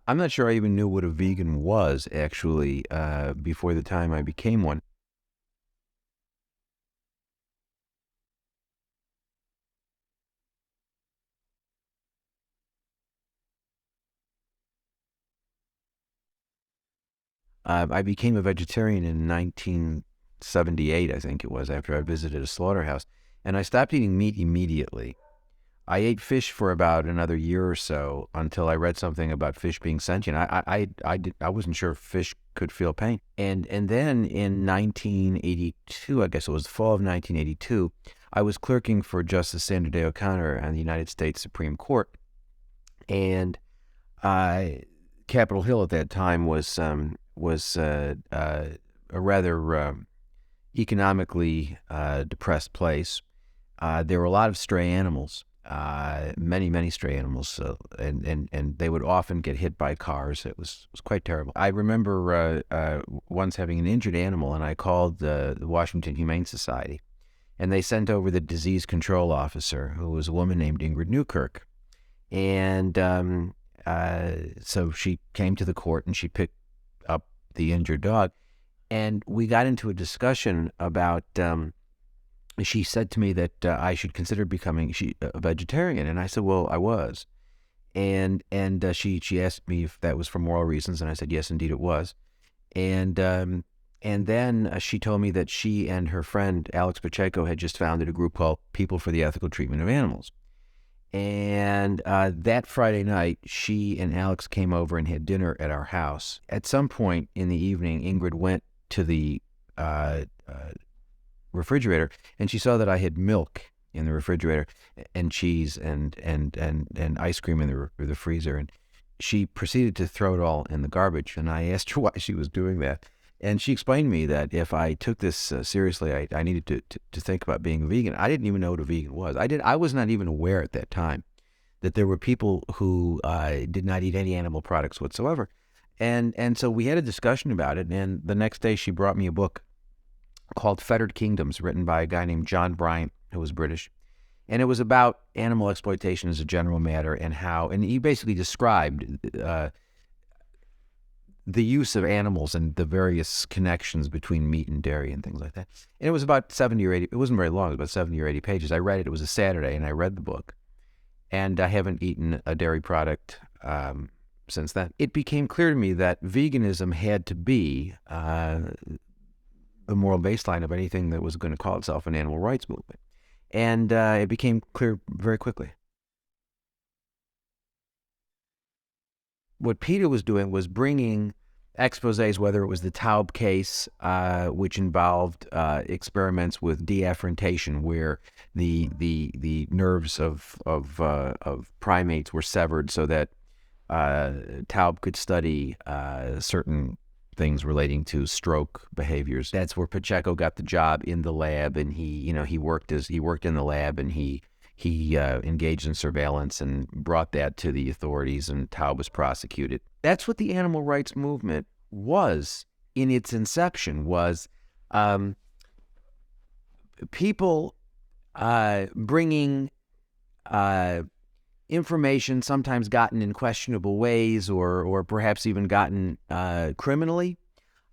I'm not sure I even knew what a vegan was, actually, before the time I became one. I became a vegetarian in 1978, I think it was, after I visited a slaughterhouse. And I stopped eating meat immediately. I ate fish for about another year or so until I read something about fish being sentient. I wasn't sure if fish could feel pain. And then in 1982, I guess it was the fall of 1982, I was clerking for Justice Sandra Day O'Connor on the United States Supreme Court. And Capitol Hill at that time was a rather economically depressed place. There were a lot of stray animals, many stray animals, and they would often get hit by cars. It was quite terrible. I remember once having an injured animal, and I called the Washington Humane Society, and they sent over the disease control officer, who was a woman named Ingrid Newkirk. And so she came to the court and she picked up the injured dog. And we got into a discussion about, she said to me that I should consider becoming a vegetarian. And I said, well, I was. And she asked me if that was for moral reasons. And I said, yes, indeed it was. And then she told me that she and her friend, Alex Pacheco, had just founded a group called People for the Ethical Treatment of Animals. And that Friday night, she and Alex came over and had dinner at our house. At some point in the evening, Ingrid went to the refrigerator, and she saw that I had milk in the refrigerator, and cheese, and ice cream in the freezer. And she proceeded to throw it all in the garbage. And I asked her why she was doing that. And she explained to me that if I took this seriously, I needed to think about being a vegan. I didn't even know what a vegan was. I was not even aware at that time that there were people who did not eat any animal products whatsoever. And so we had a discussion about it. And the next day she brought me a book called Fettered Kingdoms, written by a guy named John Bryant, who was British. And it was about animal exploitation as a general matter, and he basically described the use of animals and the various connections between meat and dairy and things like that. And it was about 70 or 80, it wasn't very long, it was about 70 or 80 pages. I read it, it was a Saturday, and I read the book. And I haven't eaten a dairy product since then. It became clear to me that veganism had to be the moral baseline of anything that was going to call itself an animal rights movement. And it became clear very quickly. What Peter was doing was bringing exposés, whether it was the Taub case, which involved experiments with deafferentation, where the nerves of primates were severed so that Taub could study certain things relating to stroke behaviors. That's where Pacheco got the job in the lab, and he worked in the lab, and he engaged in surveillance and brought that to the authorities, and Taub was prosecuted. That's what the animal rights movement was in its inception, was people bringing information, sometimes gotten in questionable ways, or perhaps even gotten criminally,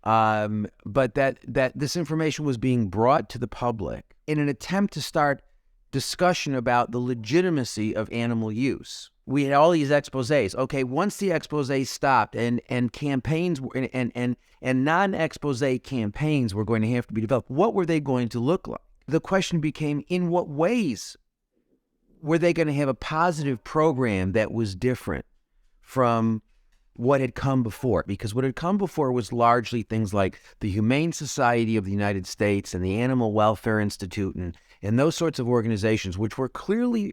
but that this information was being brought to the public in an attempt to start discussion about the legitimacy of animal use. We had all these exposés. Okay, once the exposés stopped, and campaigns and non-exposé campaigns were going to have to be developed, what were they going to look like? The question became, in what ways were they going to have a positive program that was different from what had come before? Because what had come before was largely things like the Humane Society of the United States and the Animal Welfare Institute and those sorts of organizations, which were clearly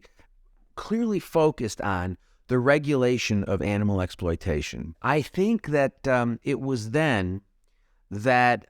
focused on the regulation of animal exploitation. I think that it was then that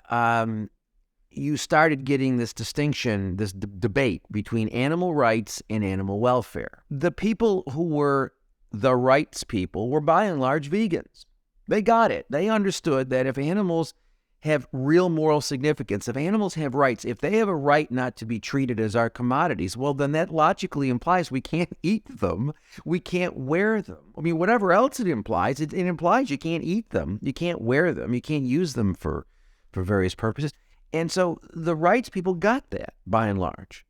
you started getting this distinction, this debate between animal rights and animal welfare. The people who were the rights people were by and large vegans. They got it. They understood that if animals have real moral significance. If animals have rights, if they have a right not to be treated as our commodities, well, then that logically implies we can't eat them. We can't wear them. I mean, whatever else it implies, it implies you can't eat them. You can't wear them. You can't use them for various purposes. And so the rights people got that, by and large.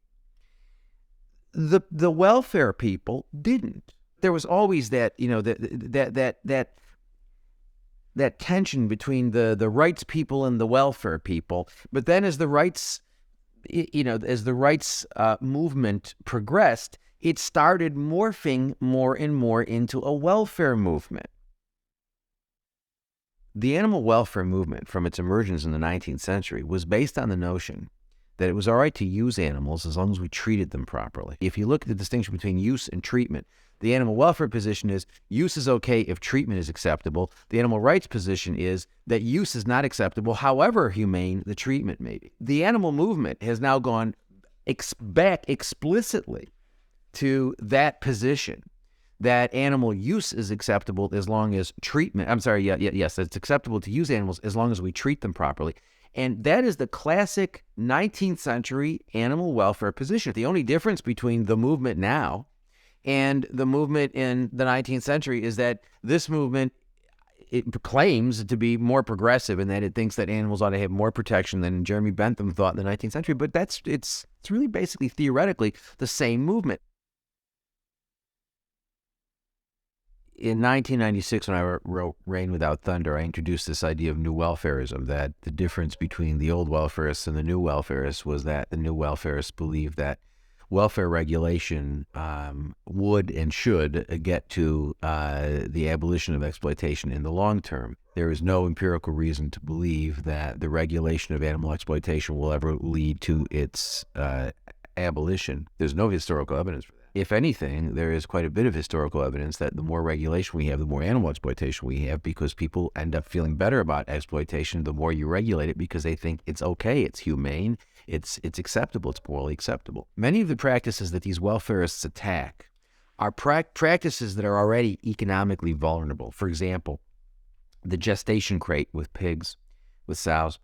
The welfare people didn't. There was always that, that tension between the rights people and the welfare people. But then as the rights, movement progressed, it started morphing more and more into a welfare movement. The animal welfare movement, from its emergence in the 19th century, was based on the notion that it was all right to use animals as long as we treated them properly. If you look at the distinction between use and treatment, the animal welfare position is use is okay if treatment is acceptable. The animal rights position is that use is not acceptable, however humane the treatment may be. The animal movement has now gone back explicitly to that position, that animal use is acceptable as long as treatment, yes, it's acceptable to use animals as long as we treat them properly. And that is the classic 19th century animal welfare position. The only difference between the movement now and the movement in the 19th century is that this movement, it claims to be more progressive in that it thinks that animals ought to have more protection than Jeremy Bentham thought in the 19th century. But it's really basically theoretically the same movement. In 1996, when I wrote Reign Without Thunder, I introduced this idea of new welfarism, that the difference between the old welfarists and the new welfarists was that the new welfarists believed that welfare regulation would and should get to the abolition of exploitation in the long term. There is no empirical reason to believe that the regulation of animal exploitation will ever lead to its abolition. There's no historical evidence for that. If anything, there is quite a bit of historical evidence that the more regulation we have, the more animal exploitation we have, because people end up feeling better about exploitation the more you regulate it, because they think it's okay, it's humane, it's acceptable, it's morally acceptable. Many of the practices that these welfarists attack are practices that are already economically vulnerable. For example, the gestation crate with pigs, with sows.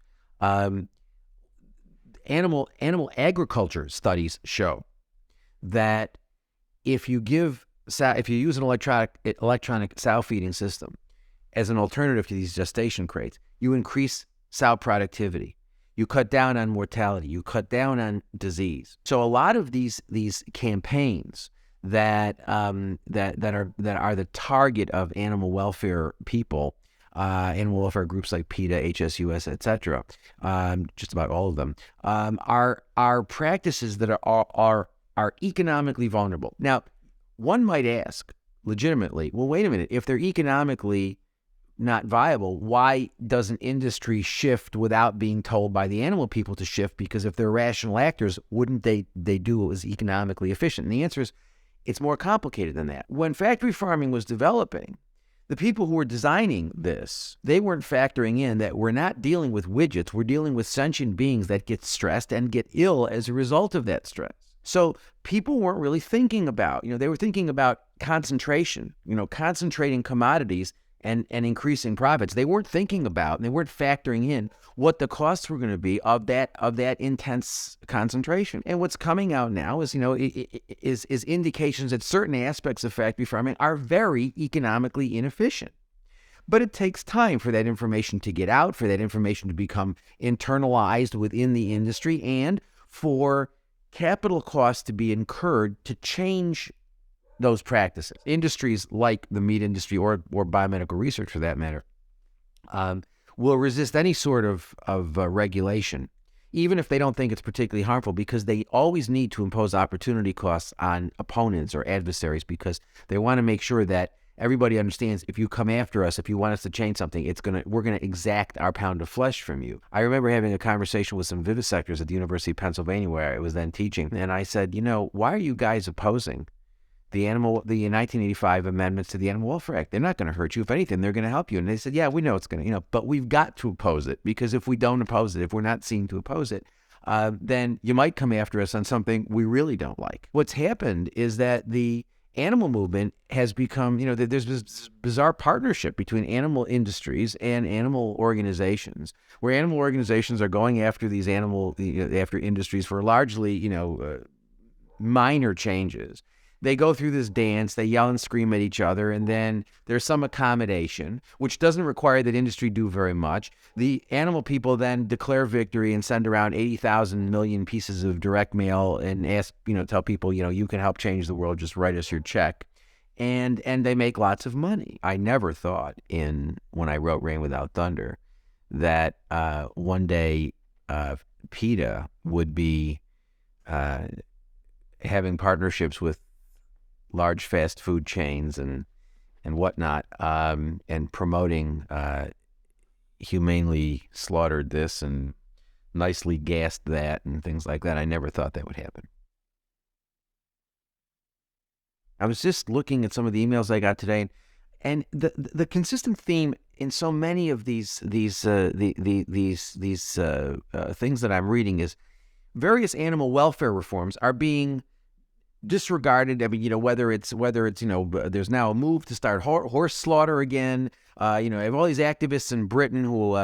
Animal agriculture studies show that if you use an electronic sow feeding system as an alternative to these gestation crates, you increase sow productivity. You cut down on mortality. You cut down on disease. So a lot of these campaigns that are the target of animal welfare people, animal welfare groups like PETA, HSUS, etc., just about all of them, are practices that are economically vulnerable. Now, one might ask legitimately, well, wait a minute, if they're economically not viable, why doesn't industry shift without being told by the animal people to shift? Because if they're rational actors, wouldn't they do what was economically efficient? And the answer is, it's more complicated than that. When factory farming was developing, the people who were designing this, they weren't factoring in that we're not dealing with widgets, we're dealing with sentient beings that get stressed and get ill as a result of that stress. So people weren't really thinking about, they were thinking about concentration, concentrating commodities and increasing profits. They weren't thinking about, and they weren't factoring in what the costs were going to be of that intense concentration. And what's coming out now is, is indications that certain aspects of factory farming are very economically inefficient. But it takes time for that information to get out, for that information to become internalized within the industry, and for capital costs to be incurred to change those practices. Industries like the meat industry or biomedical research, for that matter, will resist any sort of regulation, even if they don't think it's particularly harmful, because they always need to impose opportunity costs on opponents or adversaries, because they want to make sure that everybody understands, if you come after us, if you want us to change something, we're gonna exact our pound of flesh from you. I remember having a conversation with some vivisectors at the University of Pennsylvania, where I was then teaching, and I said, why are you guys opposing the 1985 amendments to the Animal Welfare Act? They're not going to hurt you. If anything, they're going to help you. And they said, yeah, we know it's going to, but we've got to oppose it, because if we don't oppose it, if we're not seen to oppose it, then you might come after us on something we really don't like. What's happened is that the animal movement has become, there's this bizarre partnership between animal industries and animal organizations, where animal organizations are going after these after industries for largely, minor changes. They go through this dance, they yell and scream at each other, and then there's some accommodation, which doesn't require that industry do very much. The animal people then declare victory and send around 80,000 million pieces of direct mail and ask, tell people, you can help change the world, just write us your check. And they make lots of money. I never thought when I wrote Rain Without Thunder that one day PETA would be having partnerships with large fast food chains and whatnot, and promoting humanely slaughtered this and nicely gassed that and things like that. I never thought that would happen. I was just looking at some of the emails I got today, and the consistent theme in so many of these things that I'm reading is various animal welfare reforms are being disregarded. I mean, whether it's there's now a move to start horse slaughter again. I have all these activists in Britain who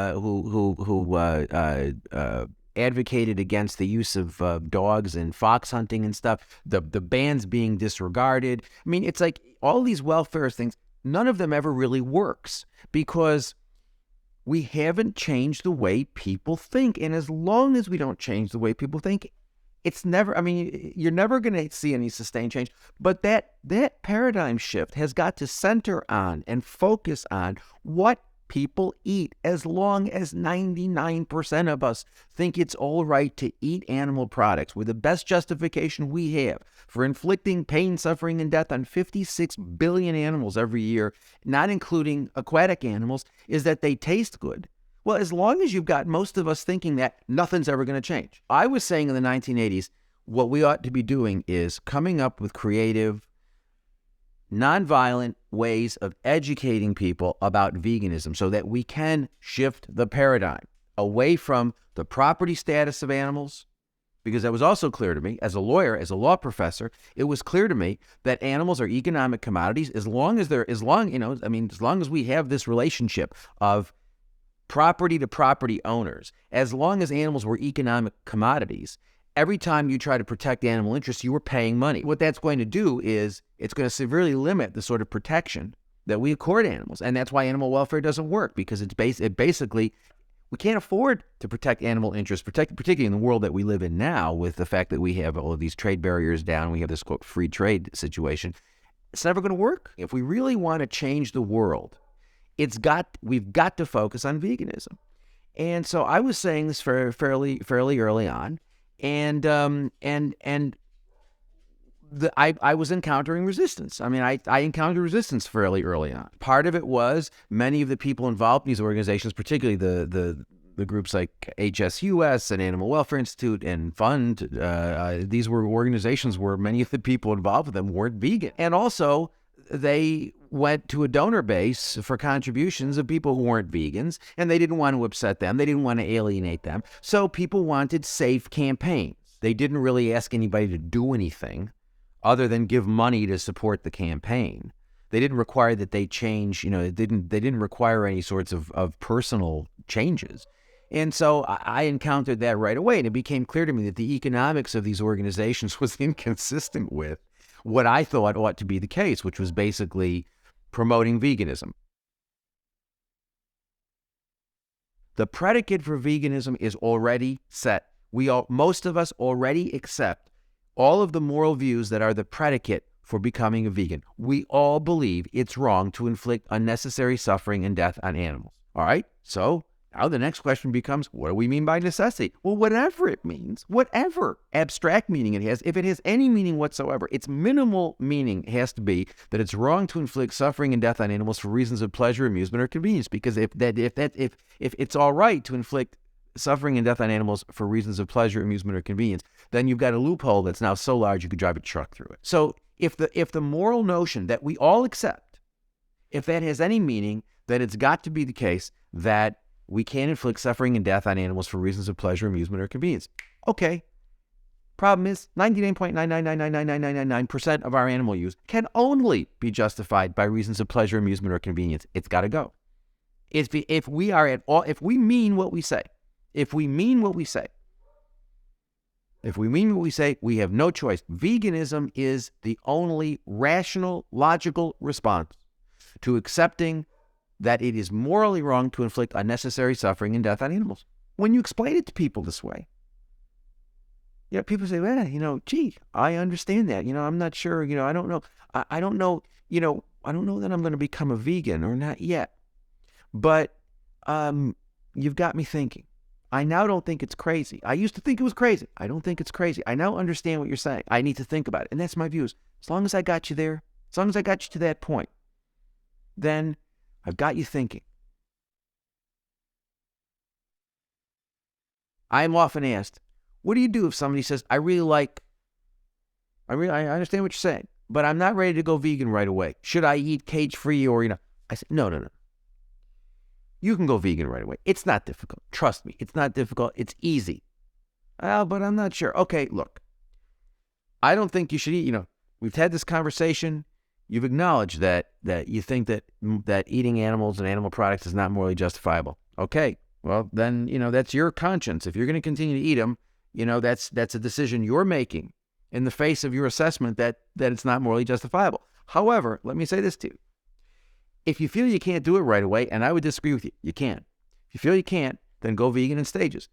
advocated against the use of dogs in fox hunting and stuff. The ban's being disregarded. I mean, it's like all these welfare things. None of them ever really works because we haven't changed the way people think. And as long as we don't change the way people think, it's never, you're never going to see any sustained change. But that paradigm shift has got to center on and focus on what people eat. As long as 99% of us think it's all right to eat animal products, with the best justification we have for inflicting pain, suffering, and death on 56 billion animals every year, not including aquatic animals, is that they taste good. Well, as long as you've got most of us thinking that, nothing's ever going to change. I was saying in the 1980s, what we ought to be doing is coming up with creative, nonviolent ways of educating people about veganism so that we can shift the paradigm away from the property status of animals. Because that was also clear to me as a lawyer, as a law professor, it was clear to me that animals are economic commodities as long as we have this relationship of property to property owners. As long as animals were economic commodities, every time you try to protect animal interests, you were paying money. What that's going to do is it's going to severely limit the sort of protection that we accord animals. And that's why animal welfare doesn't work, because it basically, we can't afford to protect animal interests, particularly in the world that we live in now, with the fact that we have all of these trade barriers down. We have this, quote, free trade situation. It's never going to work. If we really want to change the world, we've got to focus on veganism. And so I was saying this fairly early on, and I was encountering resistance. I encountered resistance fairly early on. Part of it was many of the people involved in these organizations, particularly the groups like HSUS and Animal Welfare Institute and Fund, these were organizations where many of the people involved with them weren't vegan. And also, they went to a donor base for contributions of people who weren't vegans, and they didn't want to upset them. They didn't want to alienate them. So people wanted safe campaigns. They didn't really ask anybody to do anything other than give money to support the campaign. They didn't require that they change, they didn't require any sorts of personal changes. And so I encountered that right away, and it became clear to me that the economics of these organizations was inconsistent with what I thought ought to be the case, which was basically promoting veganism. The predicate for veganism is already set. Most of us already accept all of the moral views that are the predicate for becoming a vegan. We all believe it's wrong to inflict unnecessary suffering and death on animals. All right? So now the next question becomes, what do we mean by necessity? Well, whatever it means, whatever abstract meaning it has, if it has any meaning whatsoever, its minimal meaning has to be that it's wrong to inflict suffering and death on animals for reasons of pleasure, amusement, or convenience. Because if it's all right to inflict suffering and death on animals for reasons of pleasure, amusement, or convenience, then you've got a loophole that's now so large you could drive a truck through it. So if the moral notion that we all accept, if that has any meaning, then it's got to be the case that we can't inflict suffering and death on animals for reasons of pleasure, amusement, or convenience. Okay. Problem is, 99.9999999% of our animal use can only be justified by reasons of pleasure, amusement, or convenience. It's got to go. If we are at all, if we mean what we say, we have no choice. Veganism is the only rational, logical response to accepting that it is morally wrong to inflict unnecessary suffering and death on animals. When you explain it to people this way, people say, well, gee, I understand that. I'm not sure, I don't know. I don't know, I don't know that I'm going to become a vegan or not yet. But you've got me thinking. I now don't think it's crazy. I used to think it was crazy. I don't think it's crazy. I now understand what you're saying. I need to think about it. And that's my views. As long as I got you there, as long as I got you to that point, then I've got you thinking. I'm often asked, what do you do if somebody says, I understand what you're saying, but I'm not ready to go vegan right away. Should I eat cage-free or, I said, no. You can go vegan right away. It's not difficult. Trust me, it's not difficult. It's easy. But I'm not sure. Okay, look, I don't think you should eat, we've had this conversation. You've acknowledged that you think that eating animals and animal products is not morally justifiable. Okay, well, then, that's your conscience. If you're going to continue to eat them, that's a decision you're making in the face of your assessment that it's not morally justifiable. However, let me say this to you. If you feel you can't do it right away, and I would disagree with you, you can. If you feel you can't, then go vegan in stages.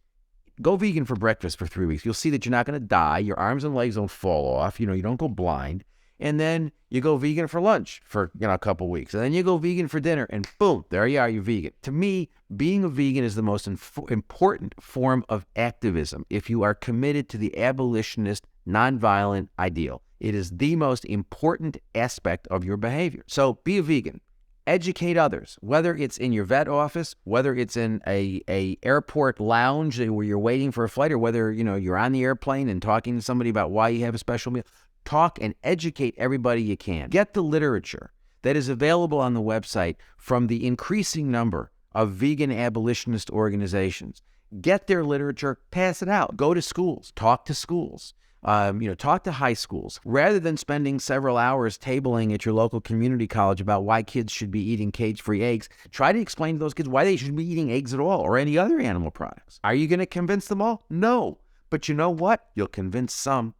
Go vegan for breakfast for 3 weeks. You'll see that you're not going to die. Your arms and legs don't fall off. You don't go blind. And then you go vegan for lunch for a couple weeks. And then you go vegan for dinner, and boom, there you are, you're vegan. To me, being a vegan is the most important form of activism if you are committed to the abolitionist, nonviolent ideal. It is the most important aspect of your behavior. So be a vegan. Educate others, whether it's in your vet office, whether it's in a airport lounge where you're waiting for a flight, or whether you're on the airplane and talking to somebody about why you have a special meal. Talk and educate everybody you can. Get the literature that is available on the website from the increasing number of vegan abolitionist organizations. Get their literature, pass it out. Go to schools, talk to schools. Talk to high schools. Rather than spending several hours tabling at your local community college about why kids should be eating cage-free eggs, try to explain to those kids why they shouldn't be eating eggs at all or any other animal products. Are you going to convince them all? No. But you know what? You'll convince some.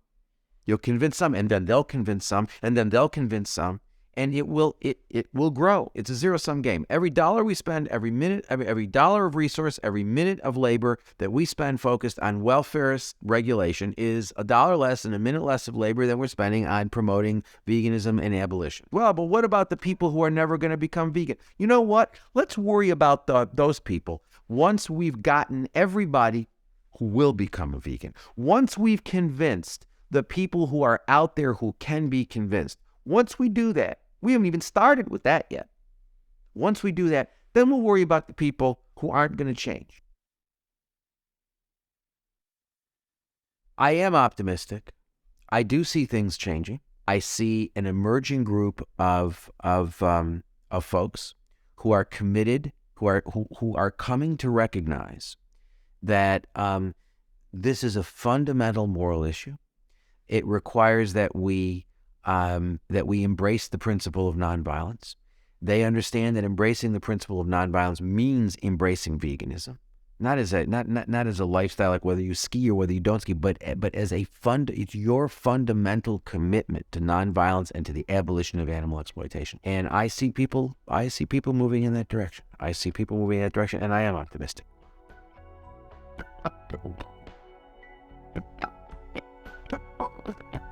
You'll convince some, and then they'll convince some, and then they'll convince some, and it will grow. It's a zero-sum game. Every dollar we spend, every minute, every dollar of resource, every minute of labor that we spend focused on welfare regulation is a dollar less and a minute less of labor than we're spending on promoting veganism and abolition. Well, but what about the people who are never going to become vegan? You know what? Let's worry about those people once we've gotten everybody who will become a vegan. Once we've convinced the people who are out there who can be convinced. Once we do that, we haven't even started with that yet. Once we do that, then we'll worry about the people who aren't going to change. I am optimistic. I do see things changing. I see an emerging group of folks who are committed, who are coming to recognize that this is a fundamental moral issue. It requires that we embrace the principle of nonviolence. They understand that embracing the principle of nonviolence means embracing veganism, not as a lifestyle, like whether you ski or whether you don't ski, but as it's your fundamental commitment to nonviolence and to the abolition of animal exploitation. And I see people moving in that direction. And I am optimistic.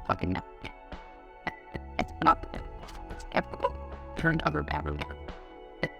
Fucking it's not turned over battery. It's